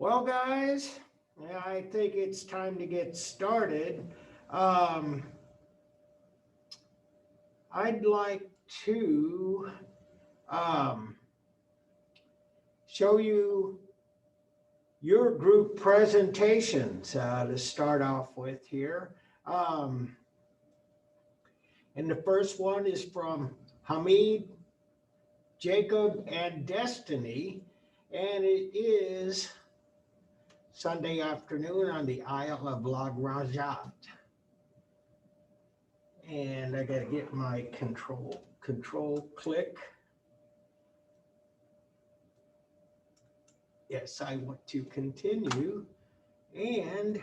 Well, guys, yeah, I think it's time to get started. Um, I'd like to um, show you your group presentations to start off with here. Um, and the first one is from Hamid, Jacob, and Destiny, and it is Sunday afternoon on the Isle of La Rajat. And I gotta get my control click. Yes, I want to continue. And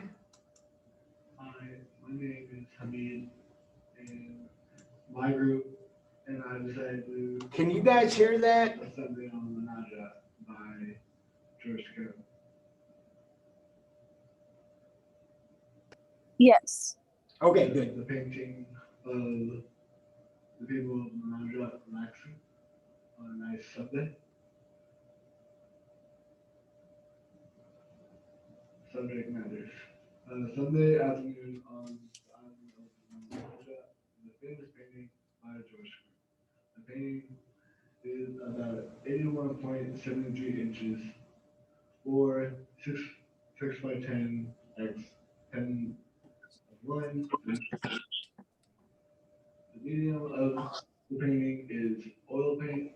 Hi, my name is Hamid, and my group and I decided to can you guys hear that? Sunday on the Naja by George Carroll. Yes. Okay, good. The painting of the people of Naja relaxing on a nice Sunday. Subject matters. Sunday afternoon on the island of Naja, the famous painting by George Carroll. The painting is about 81.73 inches or 6 by 10 x 10 1. The medium of the painting is oil paint.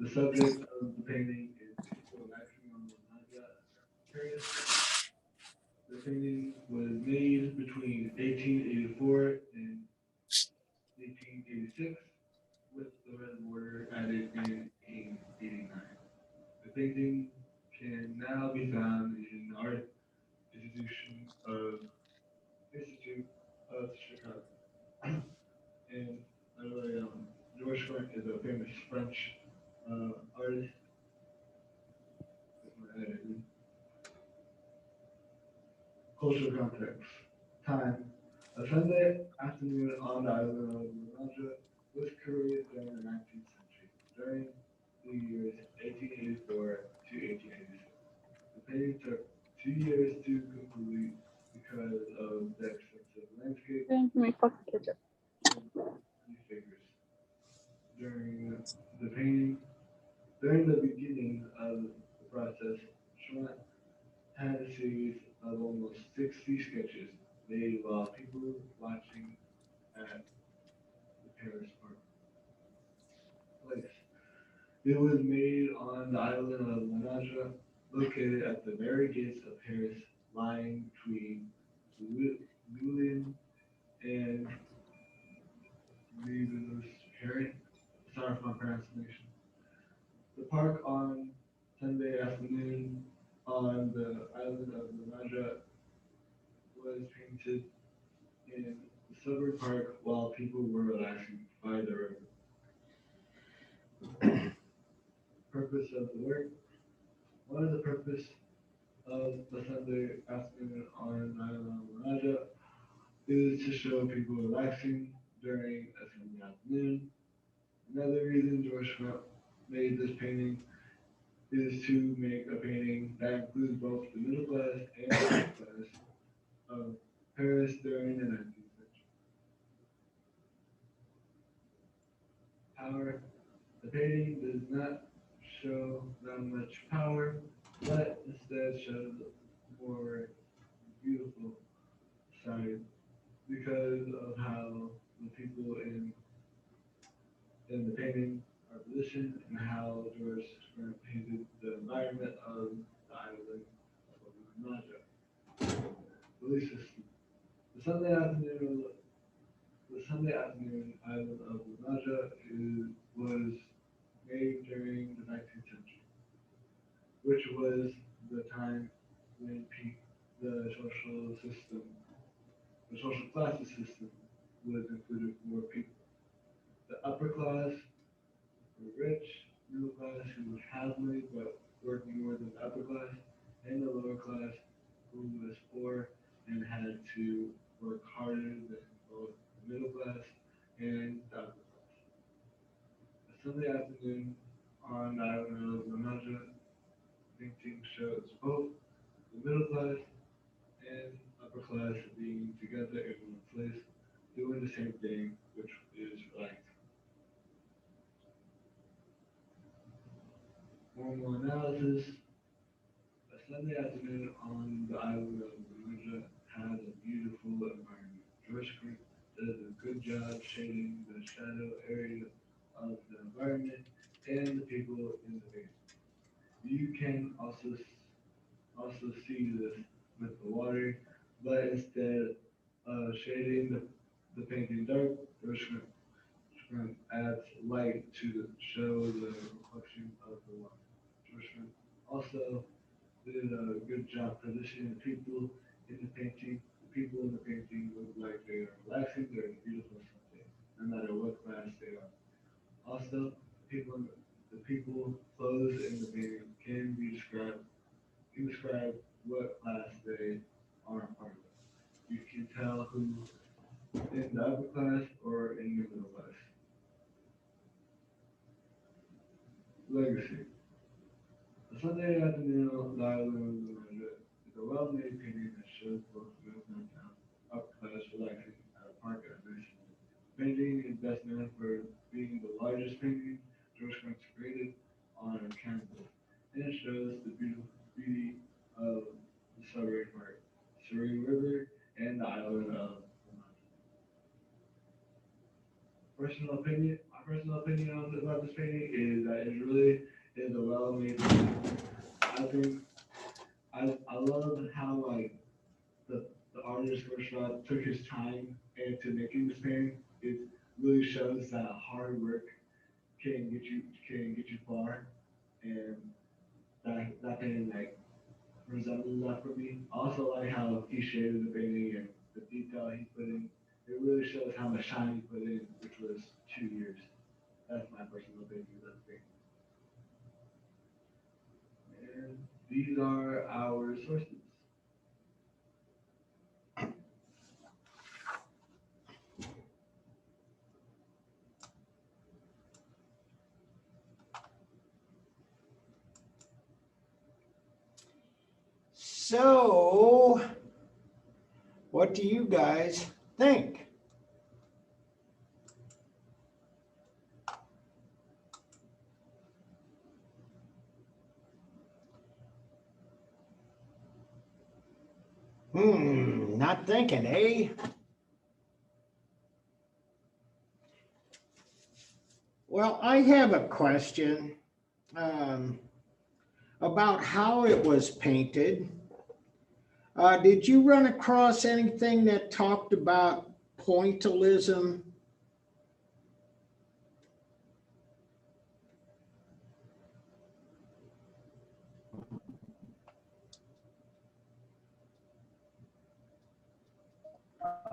The subject of the painting is people relaxing on the Naga Paris. The painting was made between 1884 and 1886 with the red border added in 1889. The painting can now be found in art institution of Institute of Chicago. And by the way, George Seurat is a famous French artist. Cultural context. Time. A Sunday afternoon on the island of Lunaja was Korea during the 19th century, during the years 1884 to 1886. The painting took 2 years to complete because of the extensive landscape Going to my pocket ketchup. and figures. During the painting, during the beginning of the process, Schwant had a series of almost 60 sketches made while people were watching at the Paris Park Place. It was made on the island of Manaja, located at the very gates of Paris, lying between Moulin and Rives Herring. Sorry for my pronunciation. The park on Sunday afternoon on the island of Manaja was painted in the suburb park while people were relaxing by the river. Purpose of the work. One of the purpose of the Sunday afternoon on Island Raja is to show people relaxing during a Sunday afternoon. Another reason George Schmidt made this painting is to make a painting that includes both the middle class and the upper class of Paris during the 19th century. Power. The painting does not show that much power, but instead shows a more beautiful side because of how the people in the painting are positioned and how George Scriven painted the environment of the island of Naja. Belief system. The Sunday afternoon the Sunday afternoon island of Naja was made during the 19th century, which was the time when the social system, the social classes system was included more people. The upper class were rich, middle class who would have money but worked more than the upper class, and the lower class who was poor and had to work harder than both the middle class and the upper class. A Sunday afternoon on the island of Lamaja painting shows both. the middle class and upper class being together in one place, doing the same thing, which is relaxing. One more analysis. A Sunday afternoon on the island of Bermuda has a beautiful environment. George Creek does a good job shading the shadow area of the environment and the people in the area. You can also see this with the water, but instead of shading the painting dark, George Creek adds light to show the reflection of the water. George Creek also did a good job positioning the people in the painting. The people in the painting look like they are relaxing during a beautiful sunday, no matter what class they are. Also, the people clothes in the painting can describe what class they are a part of. You can tell who's in the upper class or in the middle class. Legacy. A Sunday afternoon on the island of Georgia is a well-made painting that shows both middle and upper class relaxing at a park at a nice moment. Painting is best known for being the largest painting George Crump created on canvas, and it shows the beauty of the Surrey Park, Surrey River, and the island of my personal opinion about this painting is that it really is a well-made painting. I think I love how like the artist Rashad took his time into making this painting. It really shows that hard work can get you far, and that painting like resembles that for me. I also like how he shaded the painting and the detail he put in. It really shows how much time he put in, which was 2 years. That's my personal opinion of the painting. And these are our sources. So, what do you guys think? Not thinking, eh? Well, I have a question um, about how it was painted. Did you run across anything that talked about pointillism?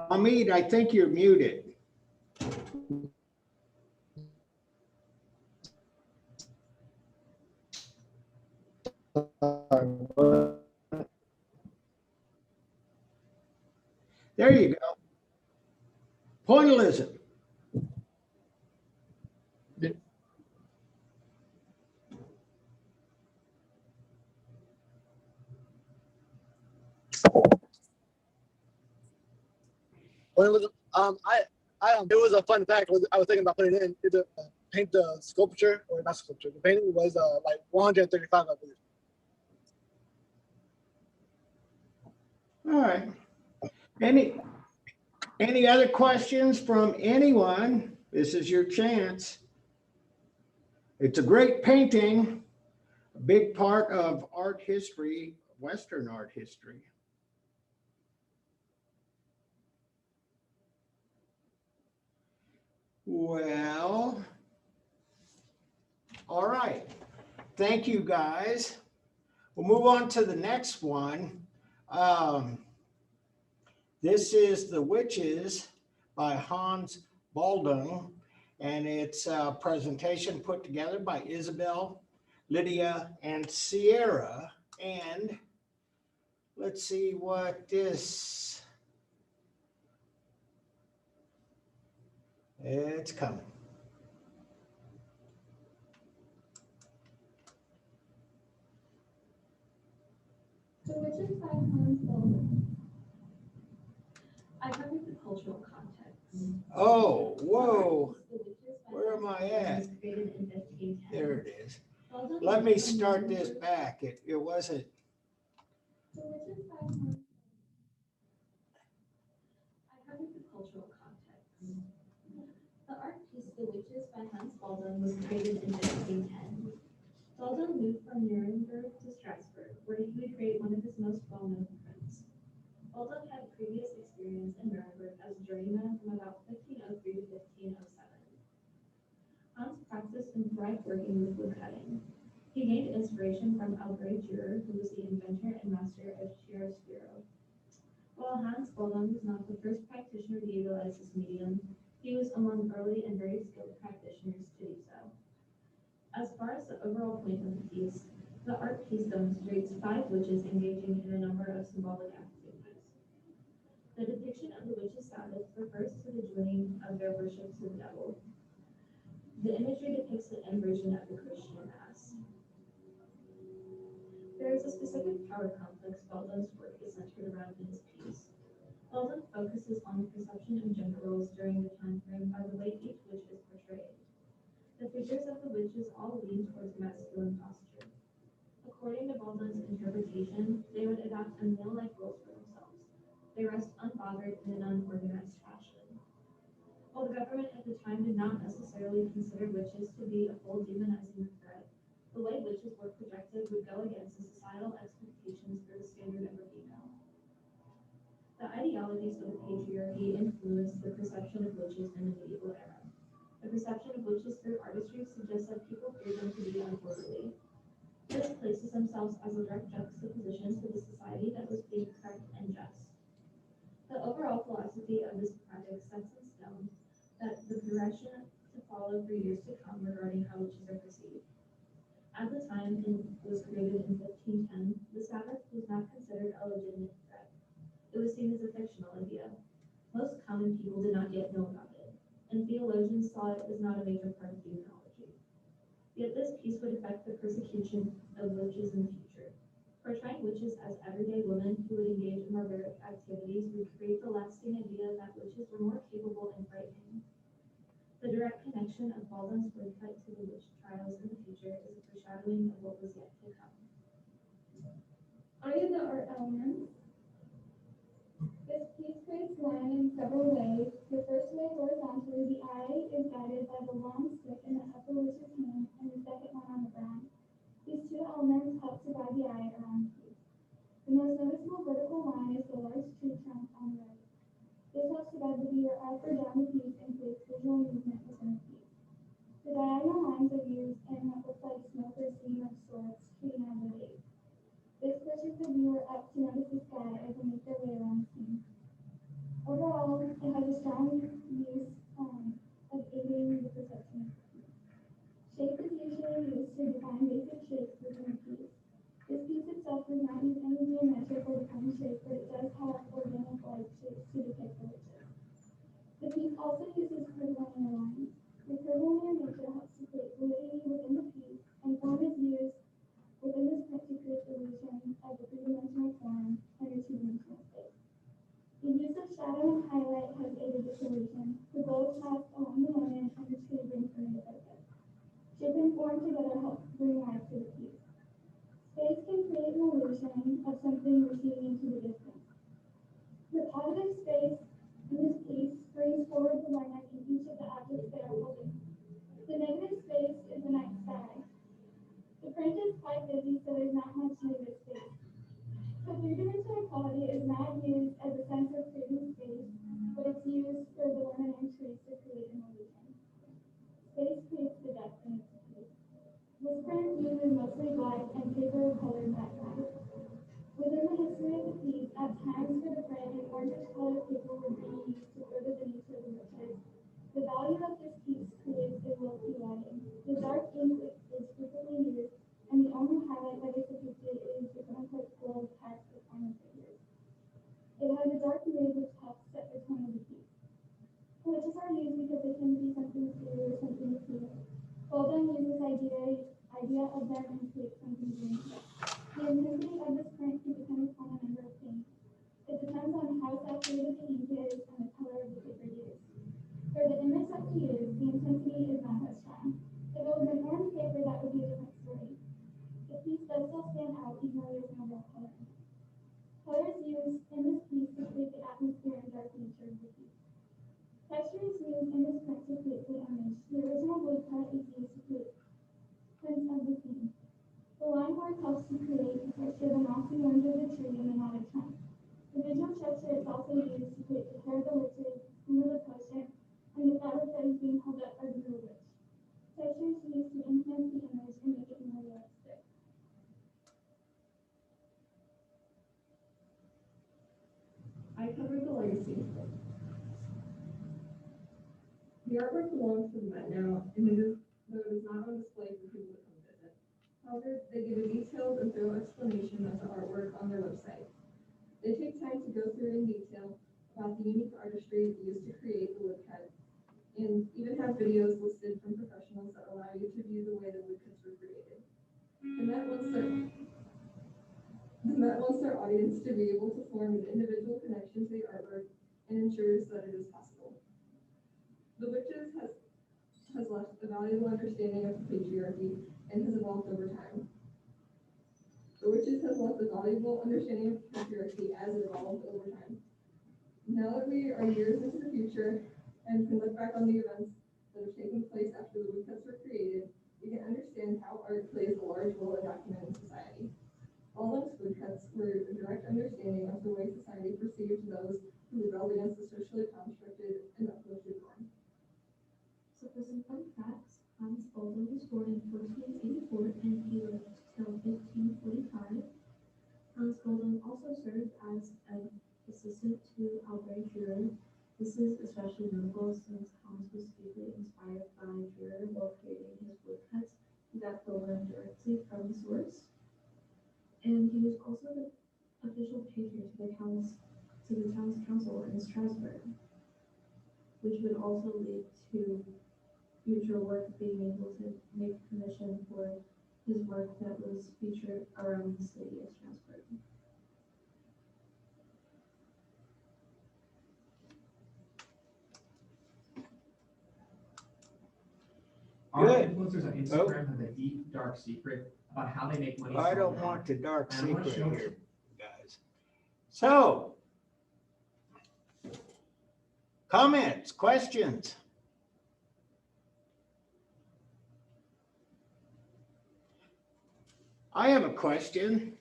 Amit, I think you're muted. There you go. Pointillism. When it was, it was a fun fact. I was thinking about putting it in to paint the sculpture, or not sculpture. The painting was like 135, I believe. All right. Any other questions from anyone? This is your chance. It's a great painting, a big part of art history, Western art history. Well, all right. Thank you, guys. We'll move on to the next one. This is The Witches by Hans Baldung, and it's a presentation put together by Isabel, Lydia, and Sierra. And let's see what this, it's coming. The Witches by Hans Baldwin. I covered the cultural context. Oh, whoa. The Witches by Where am Hans I Baldwin at? was created in 1510. There it is. Baldwin Let was me from start this Nuremberg. back. It wasn't. The Witches by Hans. I covered the cultural context. The art piece The Witches by Hans Baldwin was created in 1510. Baldwin moved from Nuremberg to Strasbourg, where he would create one of his most well-known prints. Baldwin had previous experience in Nuremberg as a journeyman from about 1503 to 1507. Hans practiced and thrived working with woodcutting. He gained inspiration from Albrecht Dürer, who was the inventor and master of chiaroscuro. While Hans Baldwin was not the first practitioner to utilize this medium, he was among early and very skilled practitioners to do so. As far as the overall point of the piece, the art piece demonstrates 5 witches engaging in a number of symbolic activities. The depiction of the witches' Sabbath refers to the joining of their worship to the devil. The imagery depicts the inversion of the Christian Mass. There is a specific power complex Baldwin's work is centered around in this piece. Baldwin focuses on the perception of gender roles during the time frame by the way each witch is portrayed. The figures of the witches all lean towards masculine posture. According to Baldwin's interpretation, they would adopt a male-like roles for themselves. They rest unbothered in an unorganized fashion. While the government at the time did not necessarily consider witches to be a full demonizing threat, the way witches were projected would go against the societal expectations for the standard of a female. The ideologies of the patriarchy influenced the perception of witches in the medieval era. The perception of witches through artistry suggests that people fear them to be unholy. This places themselves as a direct juxtaposition to the society that was being correct and just. The overall philosophy of this project sets in stone that the direction to follow for years to come regarding how witches are perceived. At the time it was created in 1510, the Sabbath was not considered a legitimate threat. It was seen as a fictional idea. Most common people did not yet know about it, and theologians saw it as not a major part of demonology. Yet this piece would affect the persecution of witches in the future. Portraying witches as everyday women who would engage in barbaric activities would create the lasting idea that witches were more capable and frightening. The direct connection of Baldwin's woodcut to the witch trials in the future is a foreshadowing of what was yet to come. Are you the art elements? This piece creates line in several ways. The first way, horizontally, the eye is guided by the long stick in the upper witch's hand and the second one on the ground. These 2 elements help to guide the eye around the piece. The most noticeable vertical line is the large tree trunk on the right. This helps to guide the viewer up or down the piece and creates visual movement within the piece. The diagonal lines are used in what looks like smoke or steam of sorts, creating as a wave. This pushes the viewer up to notice the sky as they make their way around the scene. Overall, it has a strong use of aiding the perception. Shape is usually used to define basic shapes within a piece. This piece itself does not use any geometric or defined shape, but it does have organic-like shapes to depict the witches. The piece also uses curvilinear lines. The curvilinear nature helps to create fluidity within the piece, and form is used within this print to create the illusion of the 3-dimensional form and the 2-dimensional space. The use of shadow and highlight has aided this illusion. The gold cast along the linen and the tree brings them into focus. Shape and form together help bring life to the piece. Space can create an illusion of something receding into the distance. The positive space in this piece brings forward the learner in each of the objects they are holding. The negative space is the night sky. The print is quite busy, so there's not much negative space. The 3-dimensional quality is not used as a sense of creating space, but it's used for the learner and trees to create coloring. Colors used in this piece to create the atmosphere and dark nature of the piece. Texture is used in this print to create the image. The original woodcut is used to create prints of the scene. The line work helps to create the texture of the mossy limbs of the tree in a melodic tone. The visual texture is also used to create the hair of the witches under the poster and the fabric that is being held up by the real witch. Texture is used to enhance the image and make it more realistic. I covered the legacy. The artwork belongs to the Met now, and though it is not on display for people to come visit. However, they give a detailed and thorough explanation of the artwork on their website. They take time to go through in detail about the unique artistry used to create the woodcut, and even have videos listed from professionals that allow you to view the way the woodcuts were created. The Met wants their audience to be able to form an individual connection to the artwork and ensures that it is possible. The Witches has left a valuable understanding of the patriarchy and has evolved over time. The Witches has left a valuable understanding of the patriarchy as it evolved over time. Now that we are years into the future and can look back on the events that have taken place after the woodcuts were created, we can understand how art plays a large role in documenting society. Baldwin's woodcuts were a direct understanding of the way society perceived those who rebelled against the socially constructed and uplifted norm. So for some fun facts, Hans Baldwin was born in 1484 and he lived till 1545. Hans Baldwin also served as an assistant to Albrecht Dürer. This is especially notable since Hans was deeply inspired by Dürer while creating his woodcuts. He got the learn directly from the source. And he was also the official patron to the town's council in Strasbourg, which would also lead to future work being able to make commission for his work that was featured around the city of Strasbourg. Our Good. influencers on Instagram have a deep, dark secret about how they make money. I selling don't art. want the dark And I wanna secret show it. here, guys. So, comments, questions? I have a question.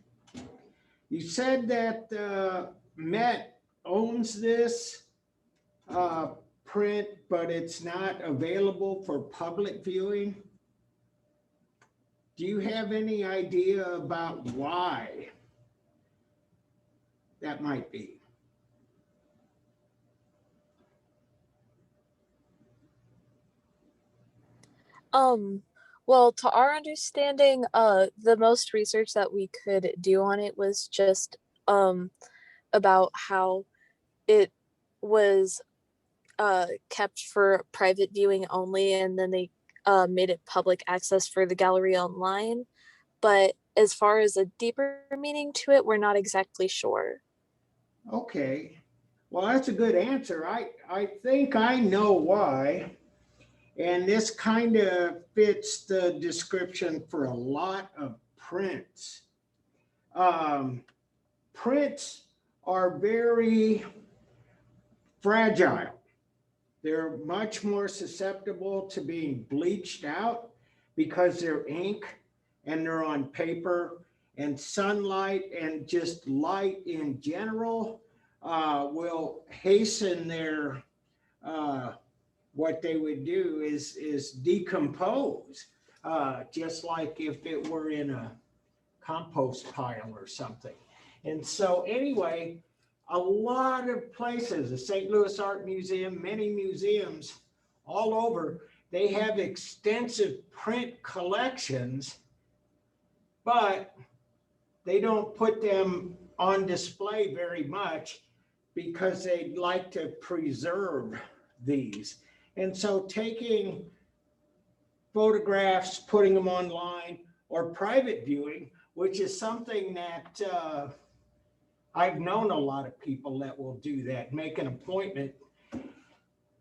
You said that Met owns this print, but it's not available for public viewing. Do you have any idea about why that might be? Well, to our understanding, the most research that we could do on it was just about how it was kept for private viewing only, and then they made it public access for the gallery online. But as far as a deeper meaning to it, we're not exactly sure. Okay, well, that's a good answer. I think I know why. And this kind of fits the description for a lot of prints. Prints are very fragile. They're much more susceptible to being bleached out because they're ink and they're on paper, and sunlight and just light in general will hasten their what they would do is decompose, just like if it were in a compost pile or something. And so anyway, a lot of places, the St. Louis Art Museum, many museums all over, they have extensive print collections, but they don't put them on display very much because they like to preserve these. And so taking photographs, putting them online, or private viewing, which is something that I've known a lot of people that will do that, make an appointment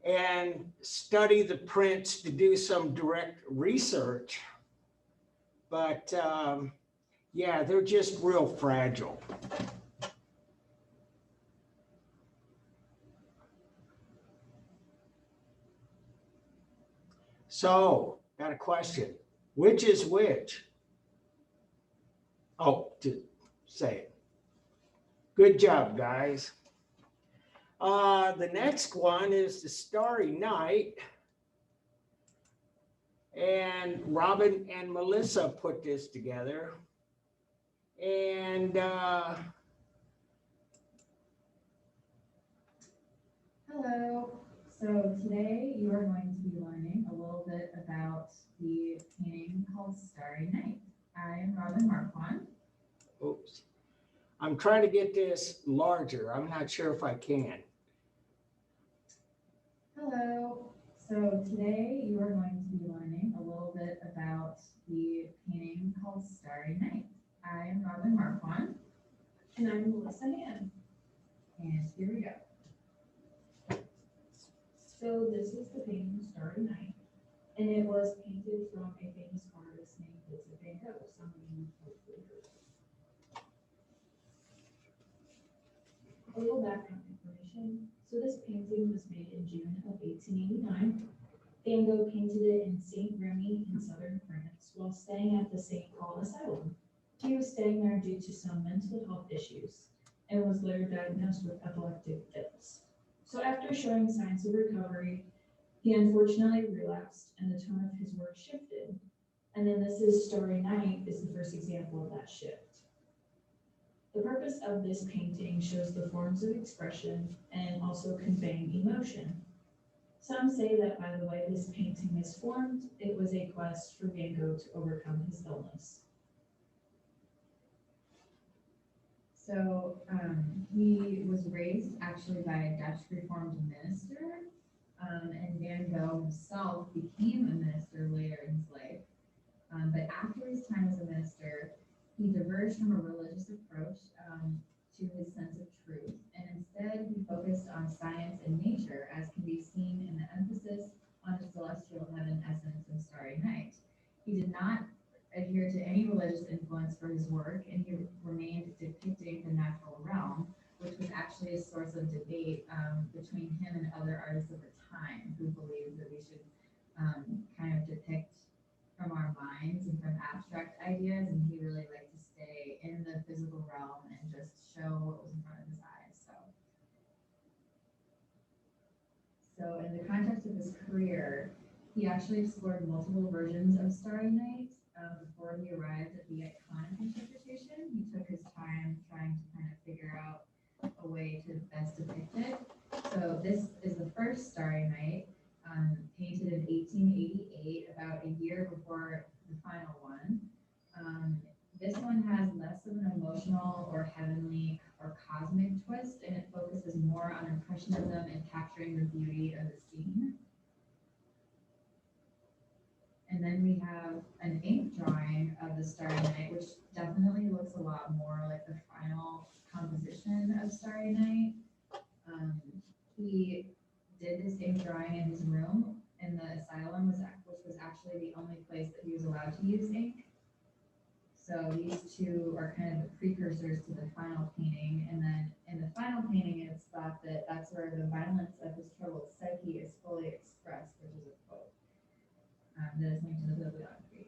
and study the prints to do some direct research. But Yeah, they're just real fragile. So, got a question. Which is which? Oh, to say it. Good job, guys. The next one is the Starry Night. And Robin and Melissa put this together. And hello. So today you are going to be learning a little bit about the painting called Starry Night. I am Robin Marquand. oops. I'm trying to get this larger. I'm not sure if I can. Hello. So today you are going to be learning a little bit about the painting called Starry Night. I am Robin Marquand. And I'm Melissa Hand. And here we go. So this is the painting Starry Night, and it was painted from a famous artist named Vincent van Gogh. Some of you hopefully heard of. A little background information. So this painting was made in June of 1889. Van Gogh painted it in Saint Remy in southern France while staying at the St. Paul Asylum. He was staying there due to some mental health issues and was later diagnosed with epileptic fits. So after showing signs of recovery, he unfortunately relapsed and the tone of his work shifted. And then this is Starry Night is the first example of that shift. The purpose of this painting shows the forms of expression and also conveying emotion. Some say that by the way this painting is formed, it was a quest for Van Gogh to overcome his illness. So he was raised actually by a Dutch Reformed minister, and Van Gogh himself became a minister later in his life. But after his time as a minister, he diverged from a religious approach to his sense of truth, and instead he focused on science and nature, as can be seen in the emphasis on the celestial heaven essence in Starry Night. He did not adhere to any religious influence for his work, and he remained depicting the natural realm, which was actually a source of debate between him and other artists of the time who believed that we should kind of depict from our minds and from abstract ideas, and he really liked to stay in the physical realm and just show what was in front of his eyes. So in the context of his career, he actually explored multiple versions of Starry Night. Before he arrived at the iconic interpretation, he took his time trying to kind of figure out a way to best depict it. So this is the first Starry Night, painted in 1888, about a year before the final one. This one has less of an emotional or heavenly or cosmic twist, and it focuses more on impressionism and capturing the beauty of the scene. And then we have an ink drawing of the Starry Night, which definitely looks a lot more like the final composition of Starry Night. He did this ink drawing in his room in the asylum, which was actually the only place that he was allowed to use ink. So these two are kind of the precursors to the final painting. And then in the final painting, it's thought that that's where the violence of his troubled psyche is fully expressed, which is a quote that is linked to the bibliography.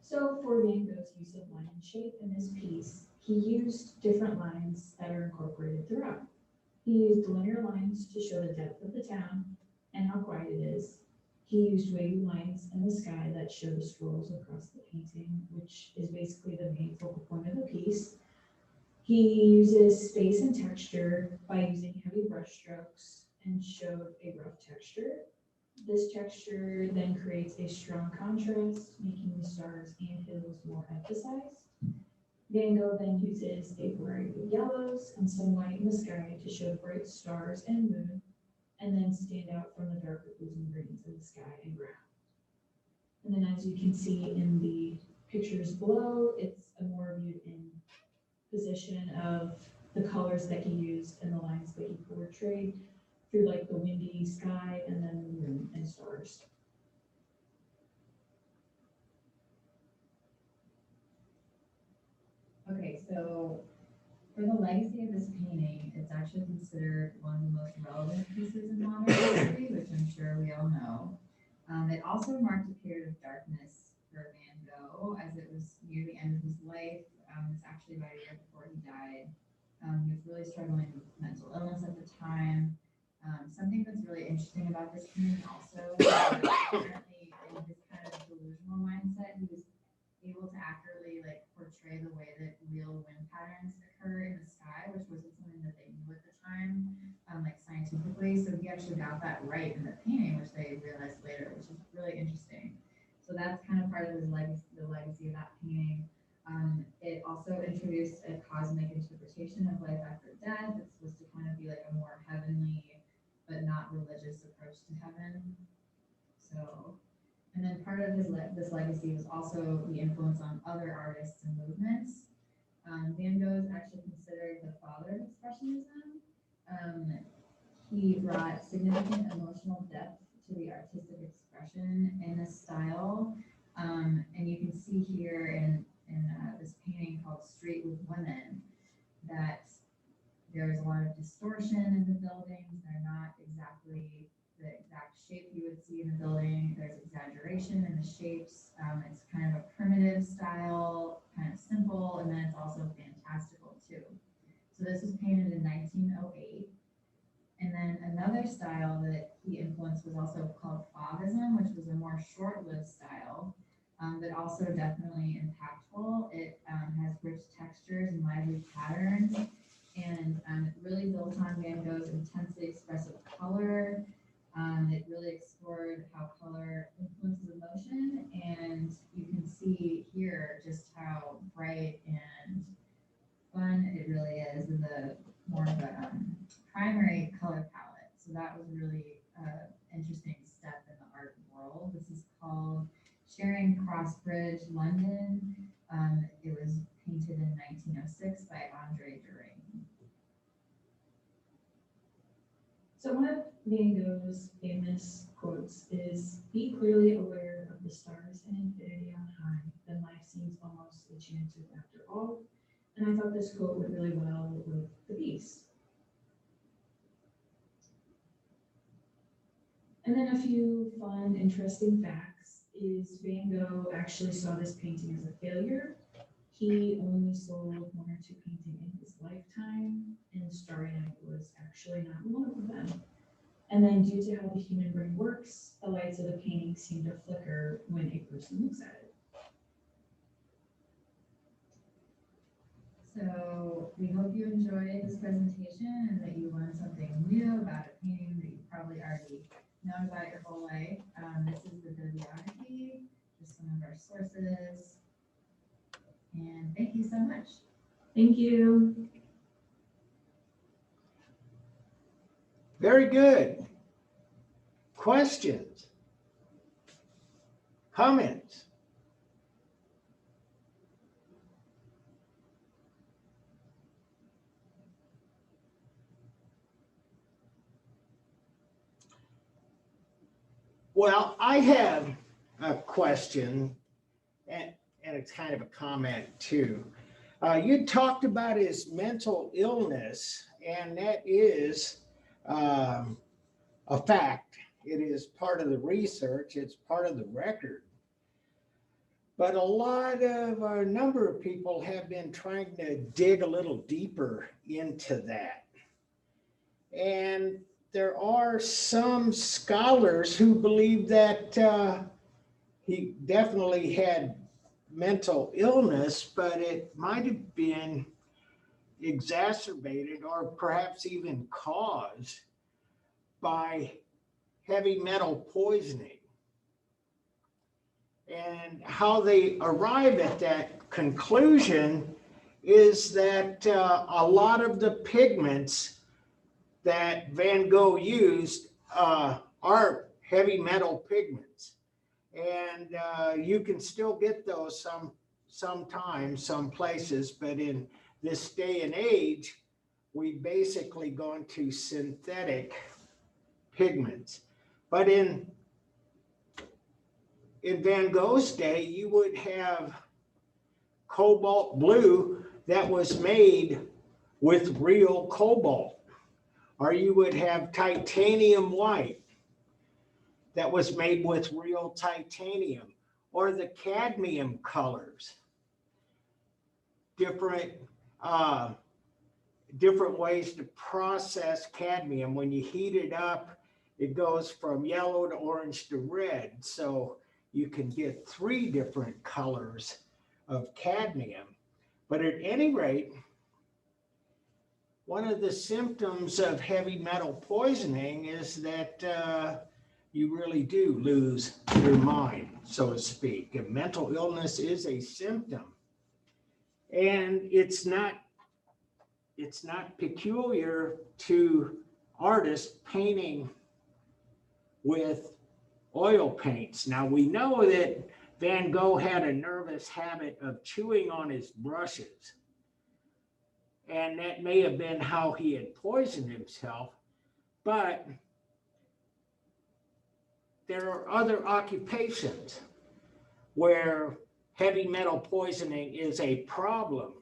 So for Van Gogh's use of line and shape in this piece, he used different lines that are incorporated throughout. He used linear lines to show the depth of the town and how quiet it is. He used wavy lines in the sky that show the swirls across the painting, which is basically the main focal point of the piece. He uses space and texture by using heavy brush strokes and showed a rough texture. This texture then creates a strong contrast, making the stars and hills more emphasized. Van Gogh then uses a variety of yellows and some light in the sky to show bright stars and moon, and then stand out from the darker blues and greens in the sky and ground. And then as you can see in the pictures below, it's a more viewed in position of the colors that he used and the lines that he portrayed through like the windy sky and then the moon and stars. So for the legacy of this painting, it's actually considered one of the most relevant pieces in modern history, which I'm sure we all know. It also marked a period of darkness for Van Gogh as it was near the end of his life. It's actually about a year before he died. He was really struggling with mental illness at the time. Something that's really interesting about this painting also is that apparently in his kind of delusional mindset, he was able to accurately like portray the way that real wind patterns occur in the sky, which wasn't something that they knew at the time, like scientifically. So he actually got that right in the painting, which they realized later, which is really interesting. So that's kind of part of his legacy, the legacy of that painting. It also introduced a cosmic interpretation of life after death. It's supposed to kind of be like a more heavenly, but not religious approach to heaven. So, and then part of this legacy was also the influence on other artists and movements. Van Gogh is actually considered the father of Expressionism. He brought significant emotional depth to the artistic expression in this style. And you can see here in this painting called Street with Women that there's a lot of distortion in the buildings. They're not exactly the exact shape you would see in the building. There's exaggeration in the shapes. It's kind of a primitive style, kind of simple, and then it's also fantastical too. So this was painted in 1908. And then another style that he influenced was also called Fauvism, which was a more short-lived style, but also definitely impactful. It has rich textures and lively patterns, and it really built on Van Gogh's intensely expressive color. It really explored how color influences emotion, and you can see here just how bright and fun it really is in the more of a primary color palette. So that was really interesting step in the art world. This is called Charing Cross Bridge, London. It was painted in 1906 by Andre Dering. So one of Van Gogh's famous quotes is, "Be clearly aware of the stars and infinity on high, then life seems almost enchanted after all." And I thought this quote went really well with the piece. And then a few fun, interesting facts is Van Gogh actually saw this painting as a failure. He only sold 1 or 2 paintings in his lifetime, and Starry Night was actually not one of them. And then due to how the human brain works, the lights of the painting seem to flicker when a person looks at it. So we hope you enjoyed this presentation and that you learned something new about a painting that you probably already known about your whole life. This is the bibliography, just some of our sources. And thank you so much. Thank you. Very good. Questions? Comments? Well, I have a question, and it's kind of a comment too. You talked about his mental illness, and that is a fact. It is part of the research, it's part of the record. But a number of people have been trying to dig a little deeper into that. And there are some scholars who believe that he definitely had mental illness, but it might have been exacerbated or perhaps even caused by heavy metal poisoning. And how they arrive at that conclusion is that a lot of the pigments that Van Gogh used are heavy metal pigments. And you can still get those sometimes, some places, but in this day and age, we've basically gone to synthetic pigments. But in Van Gogh's day, you would have cobalt blue that was made with real cobalt. Or you would have titanium white that was made with real titanium, or the cadmium colors. Different ways to process cadmium. When you heat it up, it goes from yellow to orange to red. So you can get 3 different colors of cadmium. But at any rate, one of the symptoms of heavy metal poisoning is that you really do lose your mind, so to speak. And mental illness is a symptom. And it's not peculiar to artists painting with oil paints. Now, we know that Van Gogh had a nervous habit of chewing on his brushes, and that may have been how he had poisoned himself, but there are other occupations where heavy metal poisoning is a problem.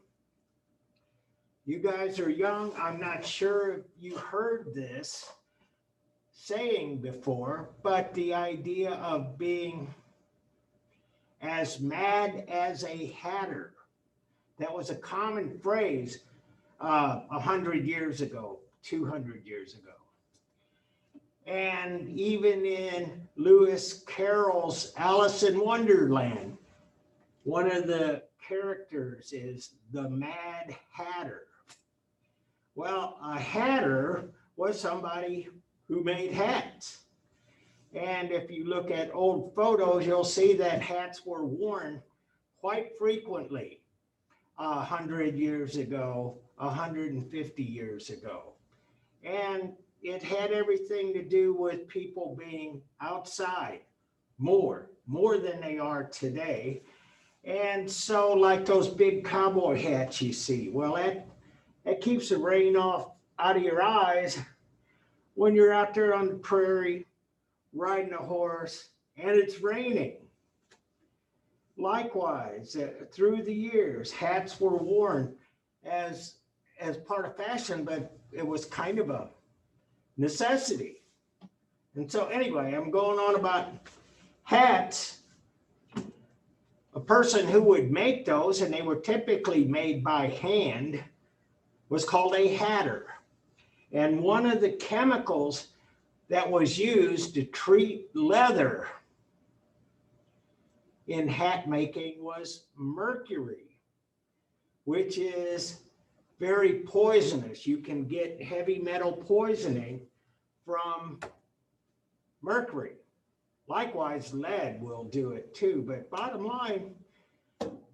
You guys are young. I'm not sure if you heard this saying before, but the idea of being as mad as a hatter, that was a common phrase 100 years ago, 200 years ago. And even in Lewis Carroll's Alice in Wonderland, one of the characters is the Mad Hatter. Well, a hatter was somebody who made hats. And if you look at old photos, you'll see that hats were worn quite frequently 100 years ago, 150 years ago. And it had everything to do with people being outside more than they are today. And so like those big cowboy hats you see, well, that keeps the rain out of your eyes when you're out there on the prairie riding a horse and it's raining. Likewise, through the years, hats were worn as part of fashion, but it was kind of a necessity. And so anyway, I'm going on about hats. A person who would make those, and they were typically made by hand, was called a hatter. And one of the chemicals that was used to treat leather in hat making was mercury, which is very poisonous. You can get heavy metal poisoning from mercury. Likewise, lead will do it too. But bottom line,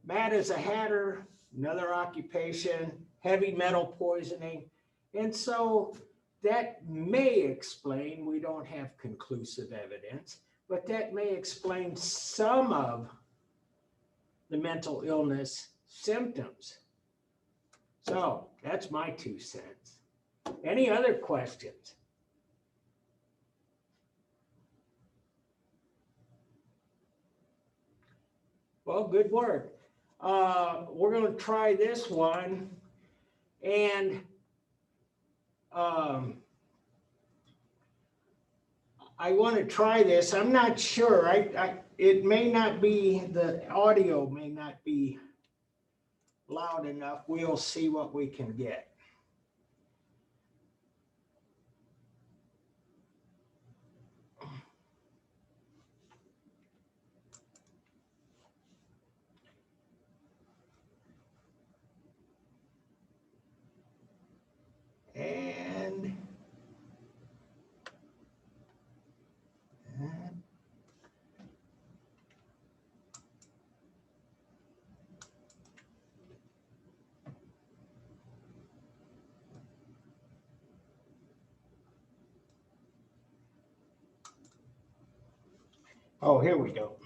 Matt is a hatter, another occupation, heavy metal poisoning. And so that may explain, we don't have conclusive evidence, but that may explain some of the mental illness symptoms. So that's my 2 cents. Any other questions? Well, good work. We're going to try this one. And I want to try this. I'm not sure. It may not be, the audio may not be loud enough. We'll see what we can get. And oh, here we go.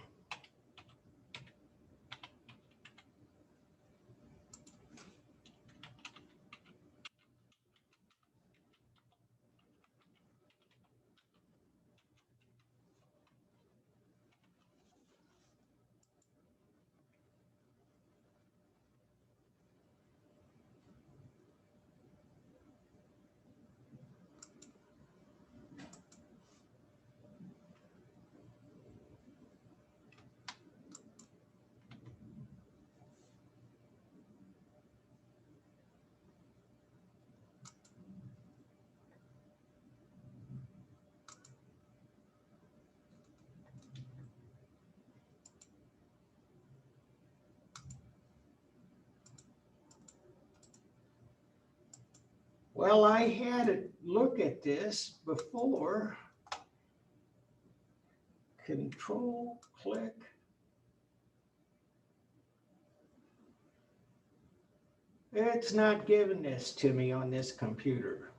Well, I had a look at this before. Control click. It's not giving this to me on this computer.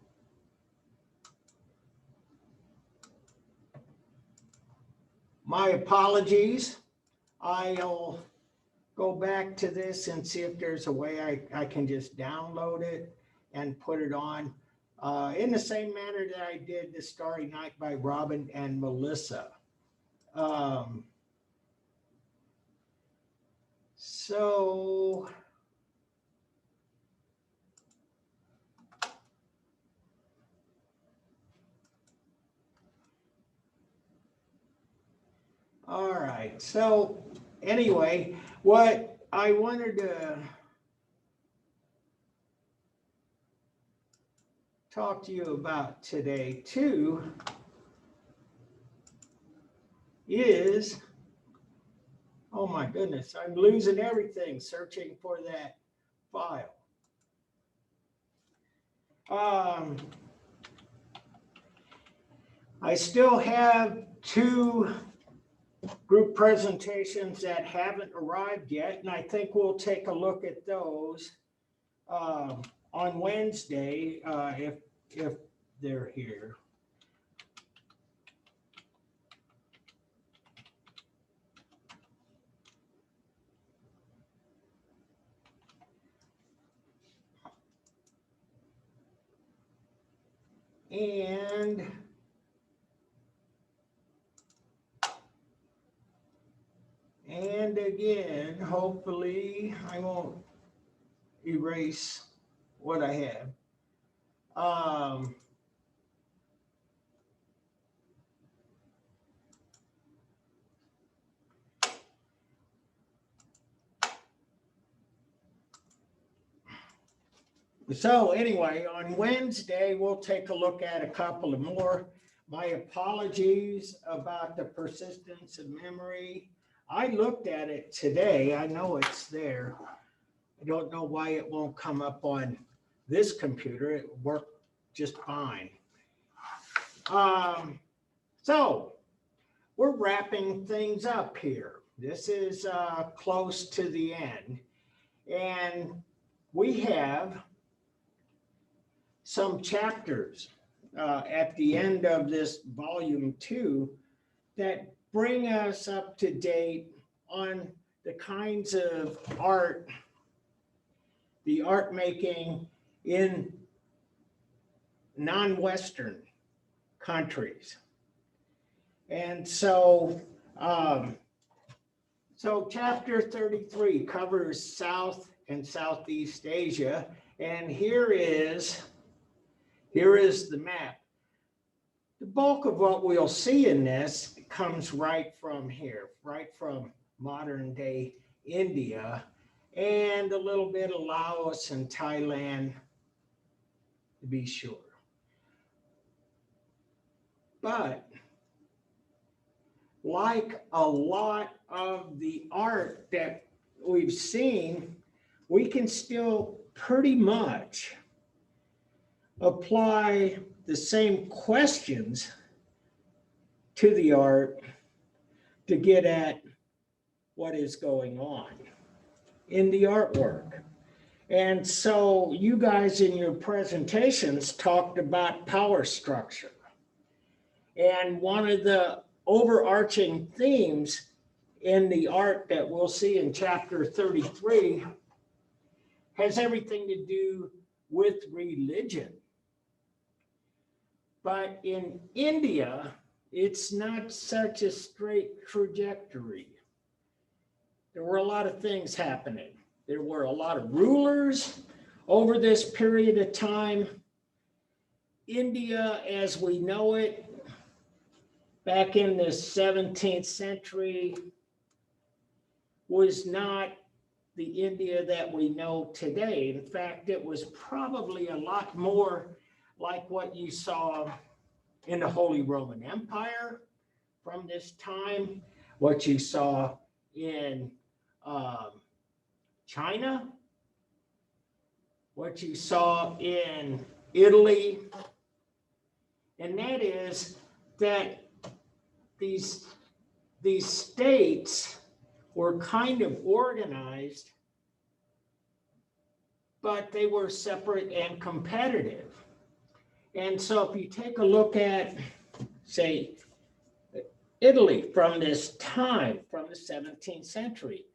My apologies. I'll go back to this and see if there's a way I can just download it and put it on in the same manner that I did the Starry Night by Robin and Melissa. So all right, so anyway, what I wanted to talk to you about today too is, oh my goodness, I'm losing everything searching for that file. I still have 2 group presentations that haven't arrived yet, and I think we'll take a look at those on Wednesday if they're here. And again, hopefully I won't erase what I have. So anyway, on Wednesday, we'll take a look at a couple of more. My apologies about the persistence of memory. I looked at it today. I know it's there. I don't know why it won't come up on this computer. It worked just fine. So we're wrapping things up here. This is close to the end. And we have some chapters at the end of this volume 2 that bring us up to date on the kinds of art, the art making in non-Western countries. And so, so chapter 33 covers South and Southeast Asia. And here is the map. The bulk of what we'll see in this comes right from here, right from modern day India, and a little bit of Laos and Thailand, to be sure. But like a lot of the art that we've seen, we can still pretty much apply the same questions to the art to get at what is going on in the artwork. And so you guys in your presentations talked about power structure. And one of the overarching themes in the art that we'll see in chapter 33 has everything to do with religion. But in India, it's not such a straight trajectory. There were a lot of things happening. There were a lot of rulers over this period of time. India, as we know it, back in the 17th century, was not the India that we know today. In fact, it was probably a lot more like what you saw in the Holy Roman Empire from this time, what you saw in China, what you saw in Italy. And that is that these states were kind of organized, but they were separate and competitive. And so if you take a look at, say, Italy from this time, from the 17th century,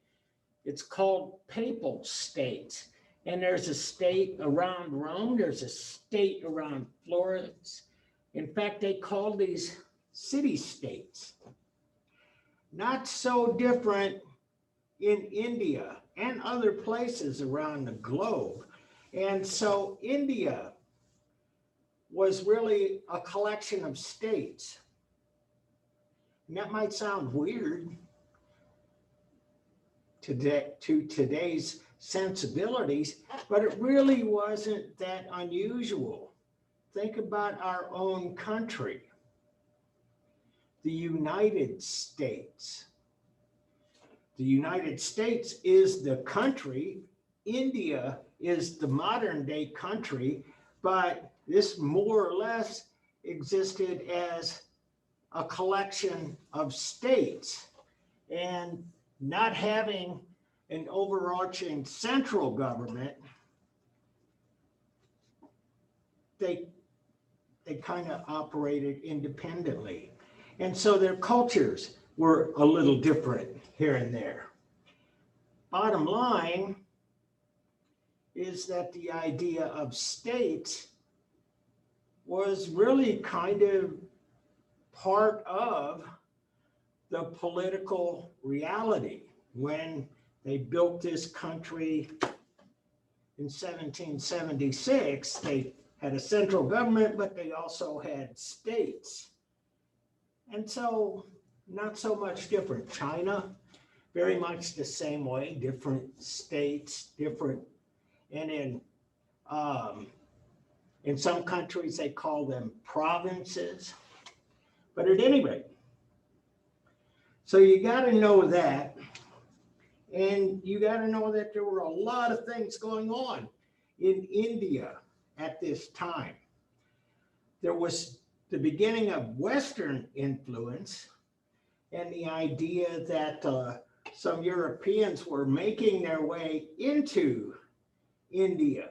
it's called papal states. And there's a state around Rome, there's a state around Florence. In fact, they call these city-states. Not so different in India and other places around the globe. And so India was really a collection of states. And that might sound weird to today's sensibilities, but it really wasn't that unusual. Think about our own country, the United States. The United States is the country. India is the modern day country, but this more or less existed as a collection of states, and not having an overarching central government, they kind of operated independently. And so their cultures were a little different here and there. Bottom line is that the idea of states was really kind of part of the political reality. When they built this country in 1776, they had a central government, but they also had states. And so not so much different. China, very much the same way, different states, different, and in some countries they call them provinces. But at any rate, so you got to know that, and you got to know that there were a lot of things going on in India at this time. There was the beginning of Western influence, and the idea that some Europeans were making their way into India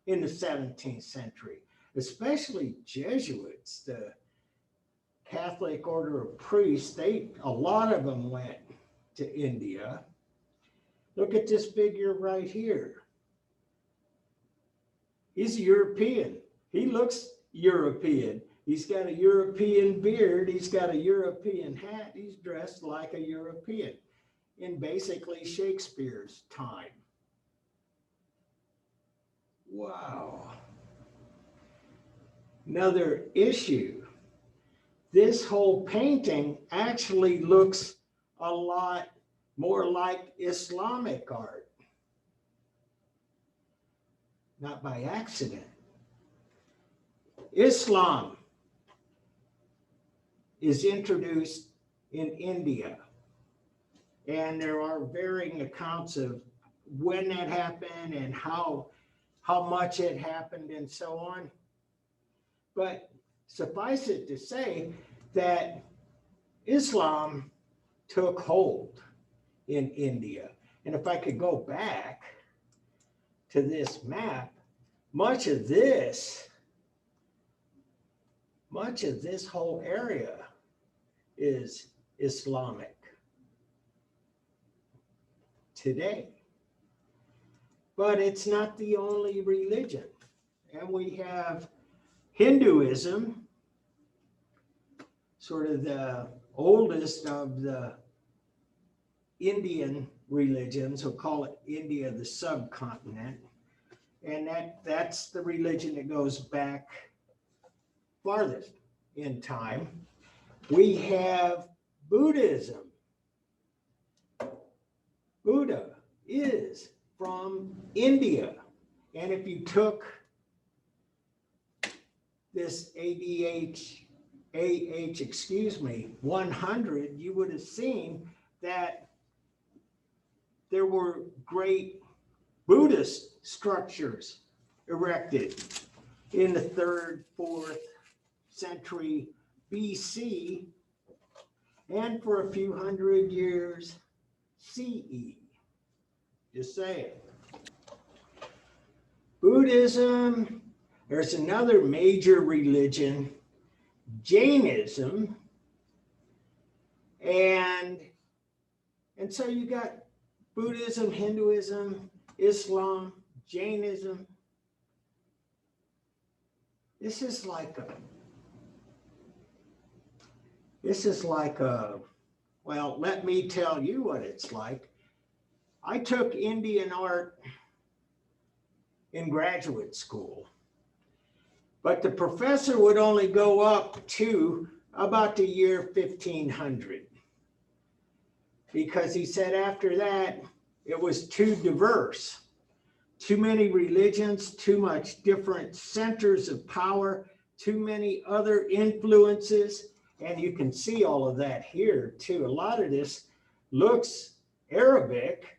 in the 17th century, especially Jesuits, the Catholic order of priests. A lot of them went to India. Look at this figure right here. He's European. He looks European. He's got a European beard. He's got a European hat. He's dressed like a European in basically Shakespeare's time. Wow. Another issue. This whole painting actually looks a lot more like Islamic art. Not by accident. Islam is introduced in India, and there are varying accounts of when that happened and how much it happened and so on. But suffice it to say that Islam took hold in India. And if I could go back to this map, much of this whole area is Islamic today. But it's not the only religion. And we have Hinduism, sort of the oldest of the Indian religions. We'll call it India, the subcontinent. And that's the religion that goes back farthest in time. We have Buddhism. Buddha is from India. And if you took this AH 100, you would have seen that there were great Buddhist structures erected in the 3rd, 4th century BC, and for a few hundred years CE. Just saying. Buddhism, there's another major religion, Jainism, and so you got Buddhism, Hinduism, Islam, Jainism. This is like a, well, let me tell you what it's like. I took Indian art in graduate school, but the professor would only go up to about the year 1500, because he said after that, it was too diverse, too many religions, too much different centers of power, too many other influences. And you can see all of that here too. A lot of this looks Arabic,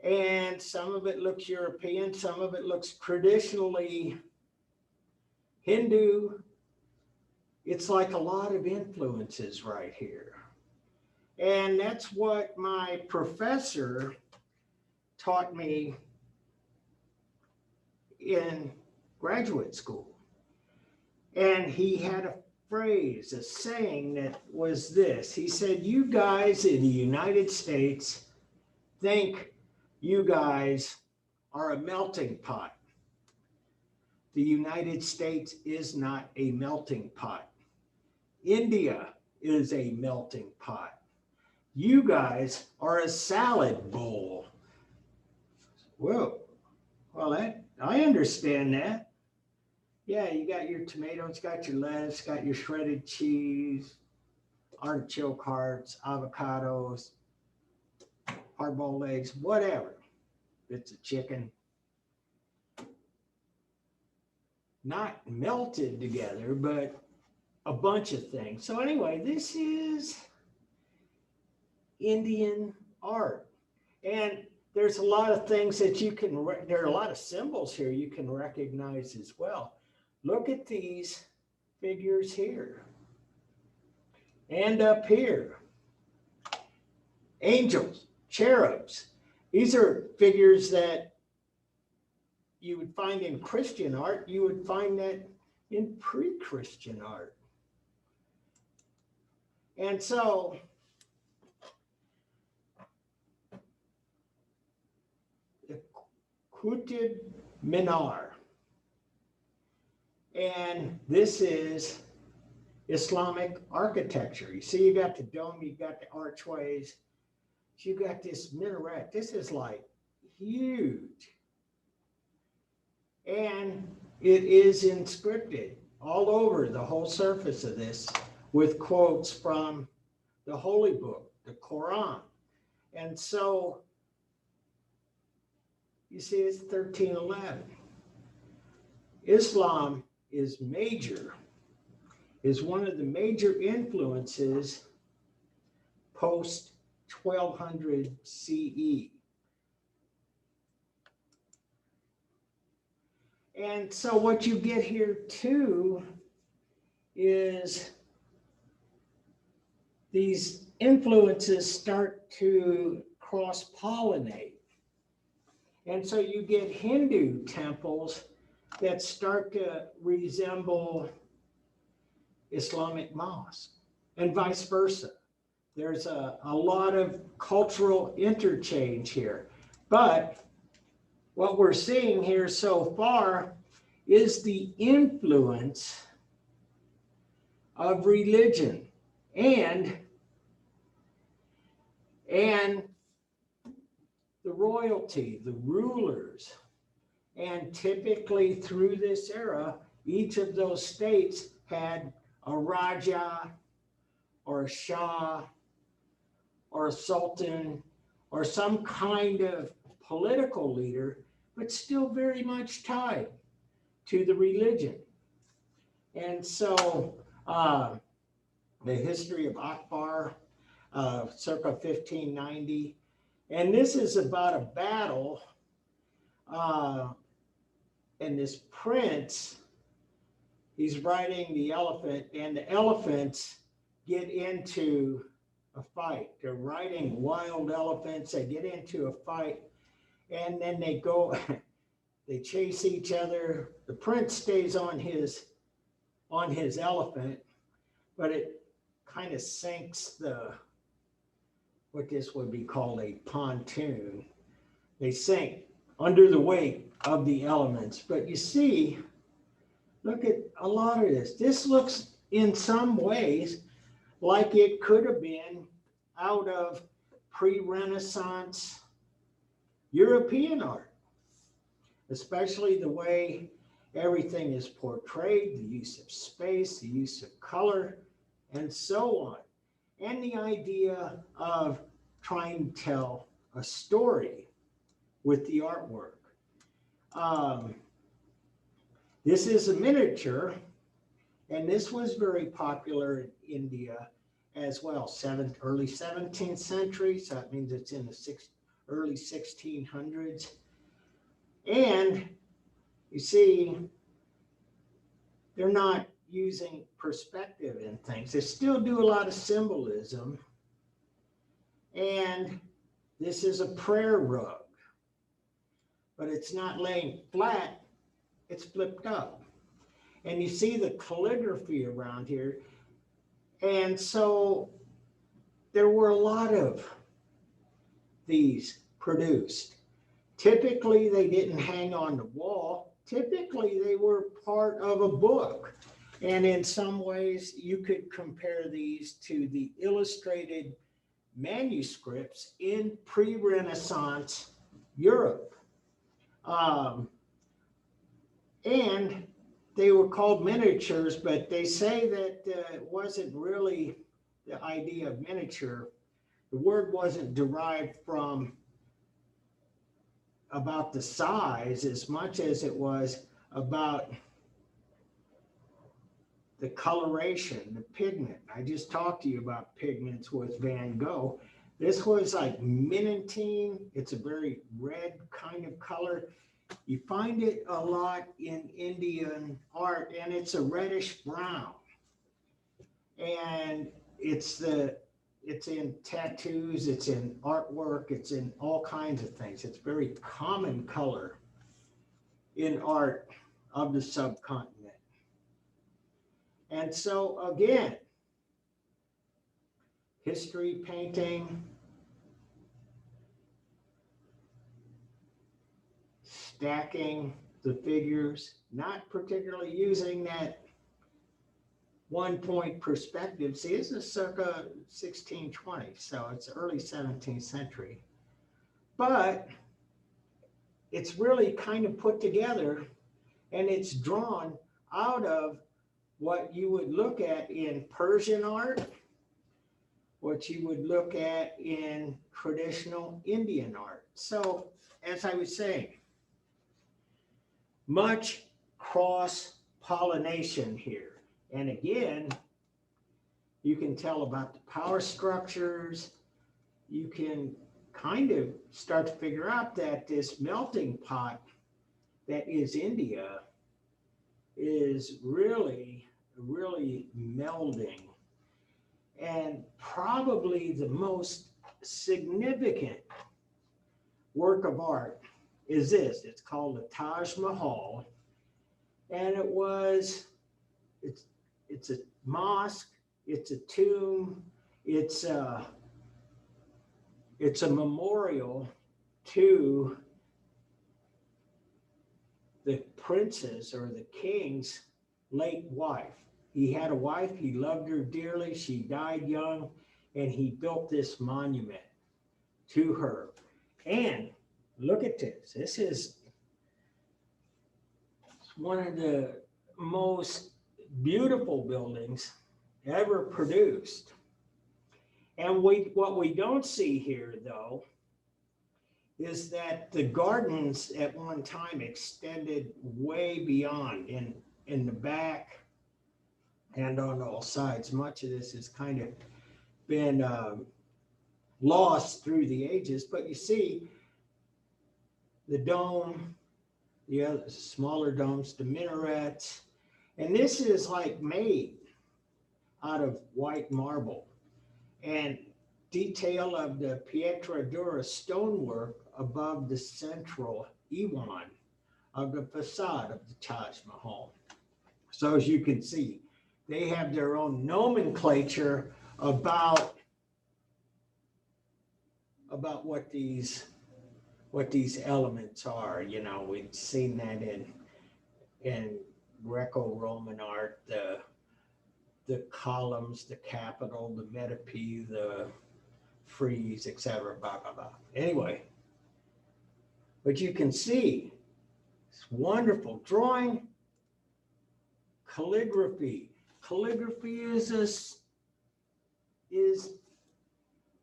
and some of it looks European, some of it looks traditionally Hindu. It's like a lot of influences right here. And that's what my professor taught me in graduate school. And he had a phrase, a saying that was this. He said, you guys in the United States think you guys are a melting pot. The United States is not a melting pot. India is a melting pot. You guys are a salad bowl. Whoa, well, that, I understand that. Yeah, you got your tomatoes, got your lettuce, got your shredded cheese, artichoke hearts, avocados, hard-boiled eggs, whatever. Bits of chicken. Not melted together, but a bunch of things. So anyway, this is Indian art. And there's a lot of things that you can, there are a lot of symbols here you can recognize as well. Look at these figures here and up here. Angels, cherubs. These are figures that you would find in Christian art. You would find that in pre-Christian art. And so the Qutb Minar. And this is Islamic architecture. You see, you got the dome, you got the archways, you got this minaret. This is like huge. And it is inscripted all over the whole surface of this with quotes from the Holy Book, the Quran. And so you see, it's 1311. Islam is one of the major influences post 1200 CE. And so what you get here too is these influences start to cross-pollinate. And so you get Hindu temples that start to resemble Islamic mosques and vice versa. There's a lot of cultural interchange here. But what we're seeing here so far is the influence of religion and the royalty, the rulers. And typically through this era, each of those states had a Raja or a Shah or a Sultan or some kind of political leader, but still very much tied to the religion. And so the history of Akbar, circa 1590, and this is about a battle and this prince he's riding the elephant, and the elephants get into a fight. They're riding wild elephants. They get into a fight, and then they go, they chase each other. The prince stays on his elephant, but it kind of sinks what this would be called a pontoon. They sink under the weight of the elements. But you see, look at a lot of this. This looks in some ways like it could have been out of pre-Renaissance European art, especially the way everything is portrayed, the use of space, the use of color, and so on. And the idea of trying to tell a story with the artwork. This is a miniature, and this was very popular in India as well, early 17th century, so that means it's in the early 1600s. And you see, they're not using perspective in things. They still do a lot of symbolism. And this is a prayer rug, but it's not laying flat, it's flipped up. And you see the calligraphy around here. And so there were a lot of these produced. Typically, they didn't hang on the wall. Typically, they were part of a book. And in some ways, you could compare these to the illustrated manuscripts in pre-Renaissance Europe. And they were called miniatures, but they say that it wasn't really the idea of miniature. The word wasn't derived from about the size as much as it was about the coloration, the pigment. I just talked to you about pigments with Van Gogh. This was like mintine. It's a very red kind of color. You find it a lot in Indian art, and it's a reddish brown. And it's in tattoos, it's in artwork, it's in all kinds of things. It's very common color in art of the subcontinent. And so again, history painting, stacking the figures, not particularly using that one-point perspective. See, this is circa 1620, so it's early 17th century. But it's really kind of put together, and it's drawn out of what you would look at in Persian art, what you would look at in traditional Indian art. So, as I was saying, much cross-pollination here. And again, you can tell about the power structures. You can kind of start to figure out that this melting pot that is India is really, really melding. And probably the most significant work of art is this. It's called the Taj Mahal. And it's a mosque, it's a tomb, it's a memorial to the prince's or the king's late wife. He had a wife, he loved her dearly, she died young, and he built this monument to her. And look at this. This is one of the most beautiful buildings ever produced. And what we don't see here, though, is that the gardens at one time extended way beyond in the back and on all sides. Much of this has kind of been lost through the ages, but you see the dome, the other smaller domes, the minarets, And this is like made out of white marble. And detail of the Pietra Dura stonework above the central Iwan of the facade of the Taj Mahal. So as you can see, they have their own nomenclature about what these elements are. You know, we've seen that in Greco-Roman art, the columns, the capital, the metope, the frieze, etc. Blah blah blah. Anyway, but you can see it's wonderful drawing, calligraphy. Calligraphy is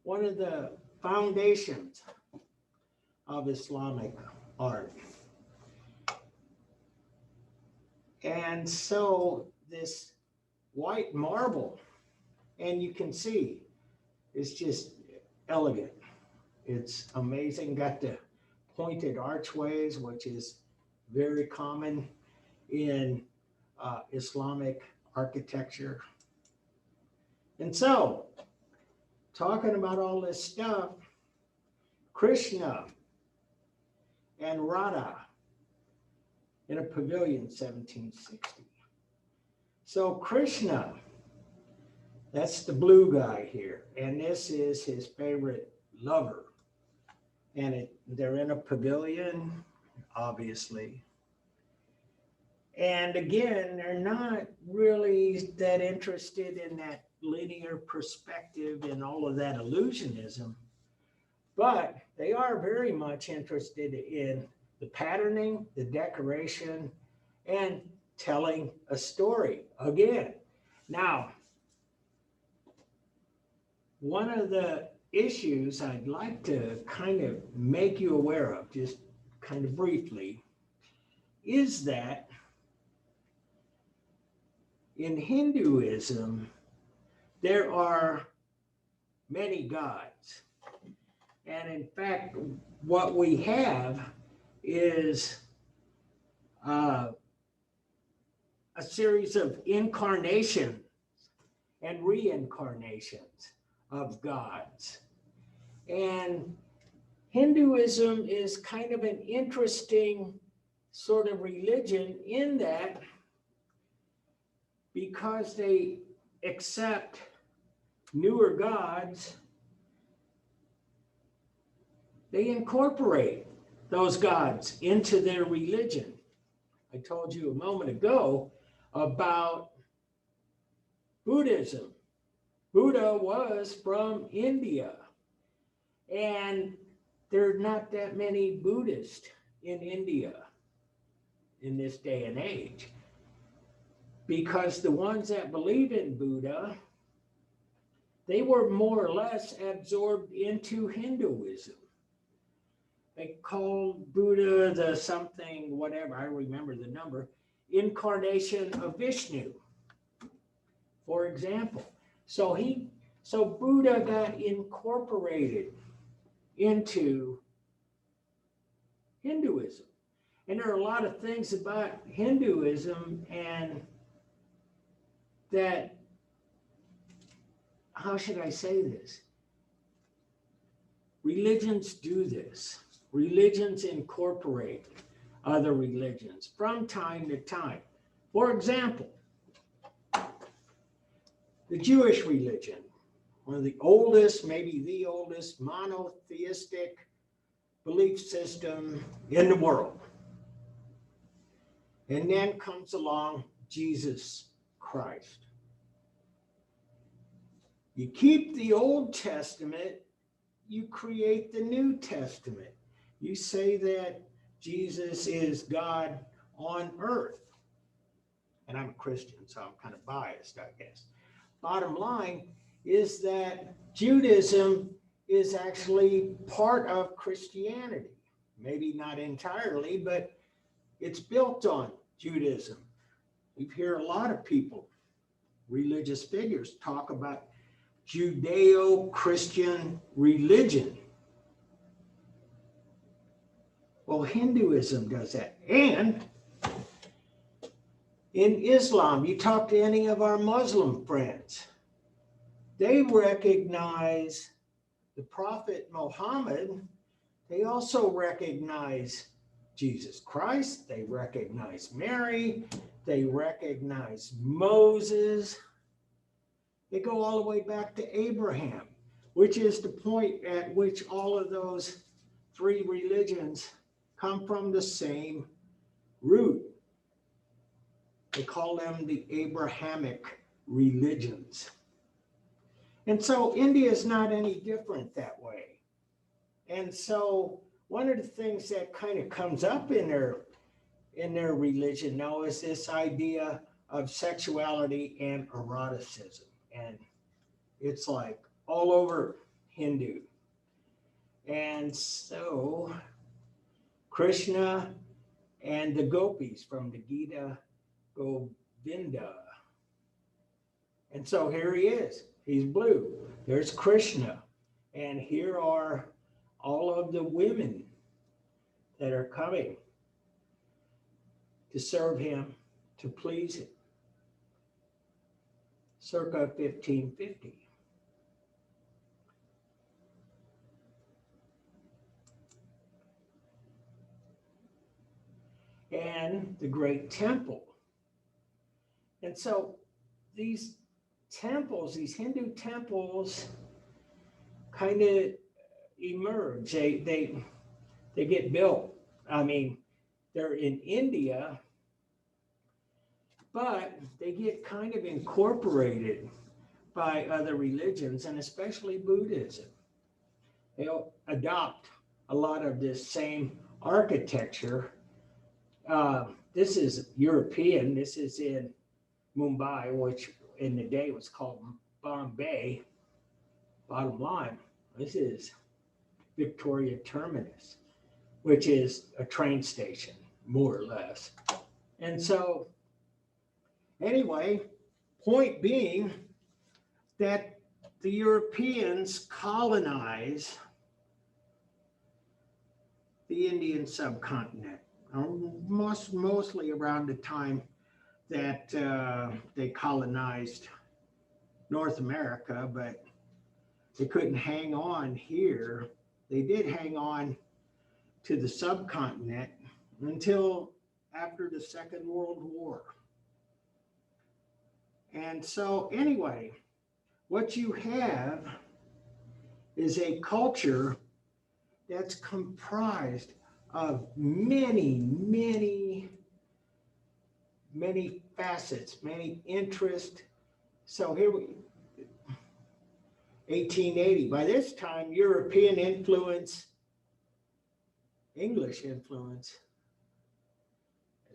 one of the foundations of Islamic art. And so this white marble, and you can see it's just elegant. It's amazing. Got the pointed archways, which is very common in Islamic architecture. And so, talking about all this stuff, Krishna and Radha in a pavilion, 1760. So Krishna, that's the blue guy here, and this is his favorite lover. And they're in a pavilion, obviously. And again, they're not really that interested in that linear perspective and all of that illusionism, but they are very much interested in the patterning, the decoration, and telling a story again. Now, one of the issues I'd like to kind of make you aware of, just kind of briefly, is that in Hinduism, there are many gods. And in fact, what we have is a series of incarnations and reincarnations of gods. And Hinduism is kind of an interesting sort of religion in that because they accept newer gods, they incorporate those gods into their religion. I told you a moment ago about Buddhism. Buddha was from India, and there are not that many Buddhists in India in this day and age, because the ones that believe in Buddha, they were more or less absorbed into Hinduism. They called Buddha the something, whatever, I remember the number, incarnation of Vishnu, for example. So Buddha got incorporated into Hinduism. And there are a lot of things about Hinduism and that, how should I say this? Religions do this. Religions incorporate other religions from time to time. For example, the Jewish religion, one of the oldest, maybe the oldest monotheistic belief system in the world. And then comes along Jesus Christ. You keep the Old Testament, you create the New Testament. You say that Jesus is God on earth. And I'm a Christian, so I'm kind of biased, I guess. Bottom line is that Judaism is actually part of Christianity. Maybe not entirely, but it's built on Judaism. We hear a lot of people, religious figures, talk about Judeo-Christian religion. Well, Hinduism does that. And In Islam, you talk to any of our Muslim friends, they recognize the Prophet Muhammad. They also recognize Jesus Christ. They recognize Mary. They recognize Moses. They go all the way back to Abraham, which is the point at which all of those three religions come from the same root. They call them the Abrahamic religions. And so India is not any different that way. And so one of the things that kind of comes up in their religion now is this idea of sexuality and eroticism. And it's like all over Hindu. And so Krishna and the gopis from the Gita Govinda. And so here he is. He's blue. There's Krishna. And here are all of the women that are coming to serve him, to please him. Circa 1550. And the great temple. And so these temples, these Hindu temples, kind of emerge. They get built. I mean, they're in India, but they get kind of incorporated by other religions, and especially Buddhism. They'll adopt a lot of this same architecture. This is European. This is in Mumbai, which in the day was called Bombay. Bottom line, this is Victoria Terminus, which is a train station, more or less. And so, anyway, point being that the Europeans colonize the Indian subcontinent, mostly around the time that they colonized North America, but they couldn't hang on here. They did hang on to the subcontinent until after the Second World War. And so anyway, what you have is a culture that's comprised of many, many, many facets, many interests. So here we 1880. By this time, European influence, English influence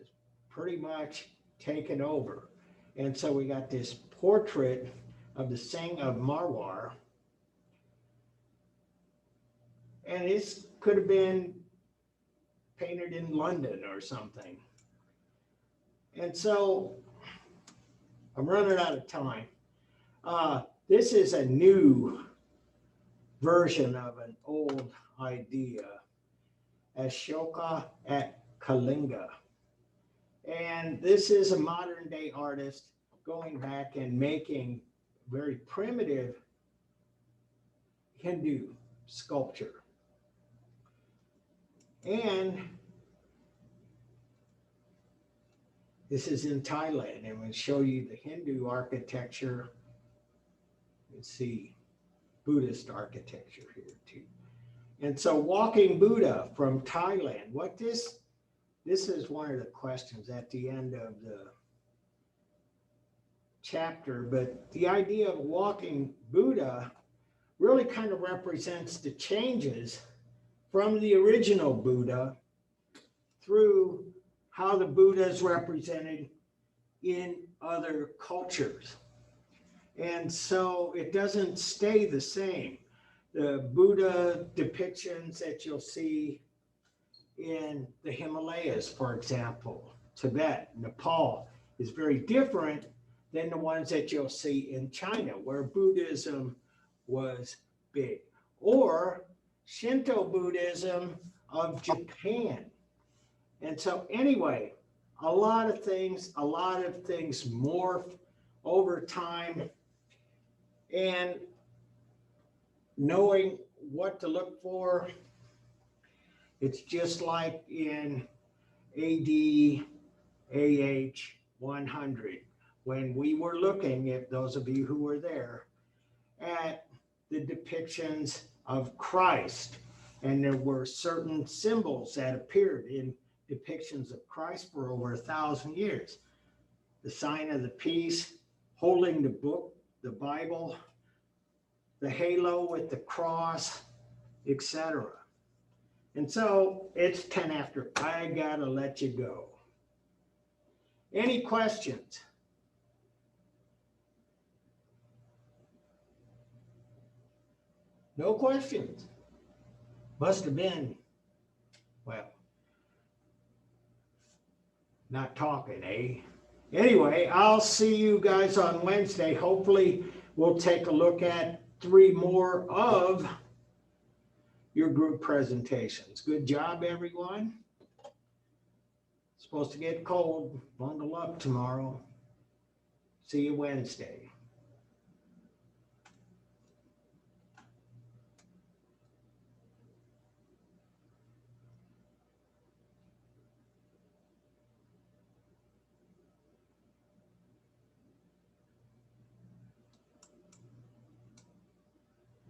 is pretty much taken over. And so we got this portrait of the Singh of Marwar. And this could have been painted in London or something. And so I'm running out of time. This is a new version of an old idea, Ashoka at Kalinga. And this is a modern day artist going back and making very primitive Hindu sculpture. And this is in Thailand, and we'll show you the Hindu architecture. Let's see, Buddhist architecture here too. And so walking Buddha from Thailand, what this is one of the questions at the end of the chapter, but the idea of walking Buddha really kind of represents the changes from the original Buddha through how the Buddha is represented in other cultures. And so it doesn't stay the same. The Buddha depictions that you'll see in the Himalayas, for example, Tibet, Nepal, is very different than the ones that you'll see in China, where Buddhism was big, or Shinto Buddhism of Japan. And so anyway, a lot of things morph over time, and knowing what to look for, it's just like in AD/AH 100, when we were looking, if those of you who were there, at the depictions of Christ. And there were certain symbols that appeared in depictions of Christ for over 1,000 years. The sign of the peace, holding the book, the Bible, the halo with the cross, etc. And so it's 10 after. I gotta let you go. Any questions? No questions. Must have been, well, not talking, eh? Anyway, I'll see you guys on Wednesday. Hopefully, we'll take a look at 3 more of your group presentations. Good job, everyone. Supposed to get cold. Bundle up tomorrow. See you Wednesday.